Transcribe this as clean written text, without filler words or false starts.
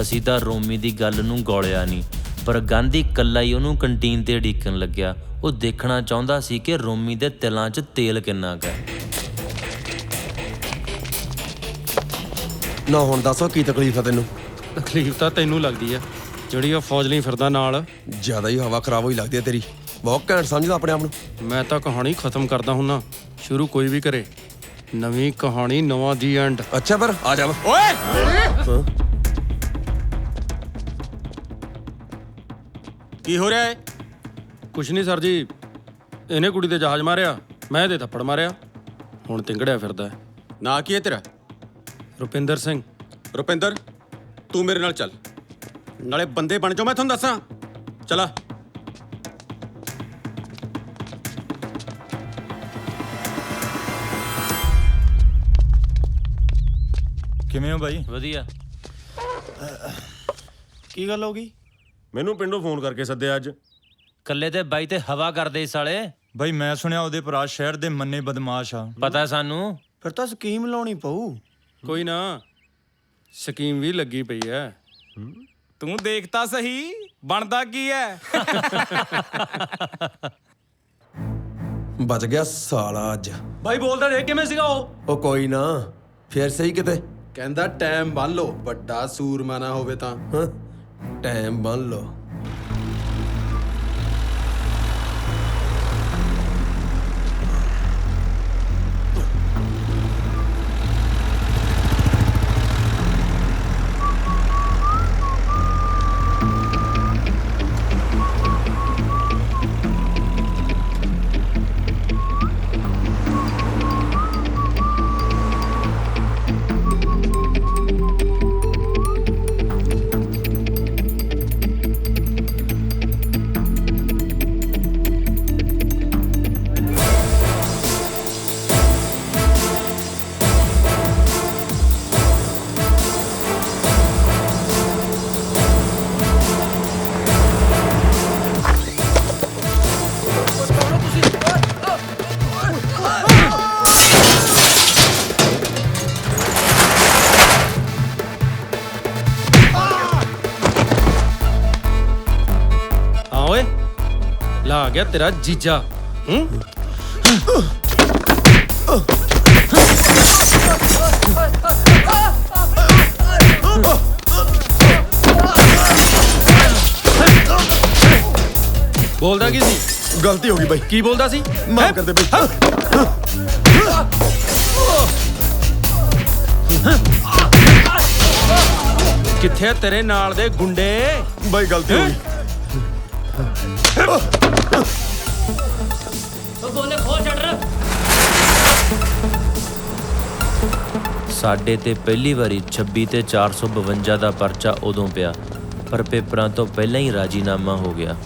ਅਸੀਂ ਤਾਂ ਰੋਮੀ ਦੀ ਗੱਲ ਨੂੰ ਗੌਲਿਆ ਨਹੀਂ, ਪਰ ਗਾਂਧੀ ਇਕੱਲਾ ਹੀ ਉਹਨੂੰ ਕੰਟੀਨ ਤੇ ਉਡੀਕਣ ਲੱਗਿਆ। ਉਹ ਦੇਖਣਾ ਚਾਹੁੰਦਾ ਸੀ ਕਿ ਰੋਮੀ ਦੇ ਤਿਲਾਂ 'ਚ ਤੇਲ ਕਿੰਨਾ ਕੁ ਹੈ। ਨਾ ਹੁਣ ਦੱਸੋ ਕੀ ਤਕਲੀਫ ਆ ਤੈਨੂੰ? ਤਕਲੀਫ ਤਾਂ ਤੈਨੂੰ ਲੱਗਦੀ ਆ, ਜਿਹੜੀ ਉਹ ਫੌਜ ਲਈ ਫਿਰਦਾ ਨਾਲ। ਜ਼ਿਆਦਾ ਹੀ ਹਵਾ ਖਰਾਬ ਹੋਈ ਲੱਗਦੀ ਹੈ ਤੇਰੀ। ਬਹੁਤ ਘੈਂਟ ਸਮਝਦਾ ਆਪਣੇ ਆਪ ਨੂੰ। ਮੈਂ ਤਾਂ ਕਹਾਣੀ ਖਤਮ ਕਰਦਾ ਹੁੰਨਾ, ਸ਼ੁਰੂ ਕੋਈ ਵੀ ਕਰੇ। ਨਵੀਂ ਕਹਾਣੀ, ਨਵਾਂ ਦੀ ਐਂਡ। ਅੱਛਾ ਫਿਰ ਆ ਜਾ ਓਏ। ਕੀ ਹੋ ਰਿਹਾ ਹੈ? ਕੁਛ ਨਹੀਂ ਸਰ ਜੀ, ਇਹਨੇ ਕੁੜੀ ਤੇ ਜਹਾਜ਼ ਮਾਰਿਆ, ਮੈਂ ਇਹਦੇ ਥੱਪੜ ਮਾਰਿਆ, ਹੁਣ ਤਿੰਗੜਿਆ ਫਿਰਦਾ ਹੈ। ਨਾਂ ਕੀ ਹੈ ਤੇਰਾ? ਰੁਪਿੰਦਰ ਸਿੰਘ। ਰੁਪਿੰਦਰ, ਤੂੰ ਮੇਰੇ ਨਾਲ ਚੱਲ, ਨਾਲੇ ਬੰਦੇ ਬਣ ਜਾਓ, ਮੈਂ ਤੁਹਾਨੂੰ ਦੱਸਾਂ। ਚਲਾ। ਕਿਵੇਂ ਹੋ ਬਾਈ? ਵਧੀਆ। ਕੀ ਗੱਲ ਹੋ ਗਈ? ਮੈਨੂੰ ਪਿੰਡੋਂ ਫੋਨ ਕਰਕੇ ਸੱਦਿਆ ਅੱਜ। ਕੱਲੇ ਤੇ ਬਾਈ ਤੇ ਹਵਾ ਕਰਦੇ ਸਾਲੇ। ਬਾਈ ਮੈਂ ਸੁਣਿਆ ਉਹਦੇ ਭਰਾ ਸ਼ਹਿਰ ਦੇ ਮੰਨੇ ਬਦਮਾਸ਼ ਆ। ਪਤਾ ਸਾਨੂੰ। ਫਿਰ ਤਾਂ ਸਕੀਮ ਲਾਉਣੀ ਪਊ। ਕੋਈ ਨਾ, ਸਕੀਮ ਵੀ ਲੱਗੀ ਪਈ ਐ। ਤੂੰ ਦੇਖ ਤਾਂ ਸਹੀ ਬਣਦਾ ਕੀ ਐ। ਬਚ ਗਿਆ ਸਾਲਾ ਅੱਜ। ਬਾਈ ਬੋਲਦਾ ਦੇਖ ਕਿਵੇਂ ਸੀਗਾ ਉਹ ਕੋਈ ਨਾ, ਫੇਰ ਸਹੀ ਕਿਤੇ। ਕਹਿੰਦਾ ਟਾਈਮ ਬੰਨ ਲਓ, ਵੱਡਾ ਸੂਰਮਾ ਨਾ ਹੋਵੇ ਤਾਂ। ਟਾਈਮ ਬੰਨ ਲਓ। ਲਾ ਆ ਗਿਆ ਤੇਰਾ ਜੀਜਾ। ਬੋਲਦਾ ਕੀ ਸੀ? ਗਲਤੀ ਹੋ ਗਈ ਬਾਈ। ਕੀ ਬੋਲਦਾ ਸੀ? ਮਾਫ ਕਰ ਦੇ ਬਾਈ। ਕਿੱਥੇ ਤੇਰੇ ਨਾਲ ਦੇ ਗੁੰਡੇ? ਬਾਈ ਗਲਤੀ ਹੋ ਗਈ। ਬੋਲੇ ਖੋਲ ਛੱਡ। ਸਾਡੇ ਤੇ ਪਹਿਲੀ ਵਾਰੀ 26 ਤੇ 452 ਦਾ ਪਰਚਾ ਉਦੋਂ ਪਿਆ, ਪਰ ਪੇਪਰਾਂ ਤੋਂ ਪਹਿਲਾਂ ਹੀ ਰਾਜੀਨਾਮਾ ਹੋ ਗਿਆ।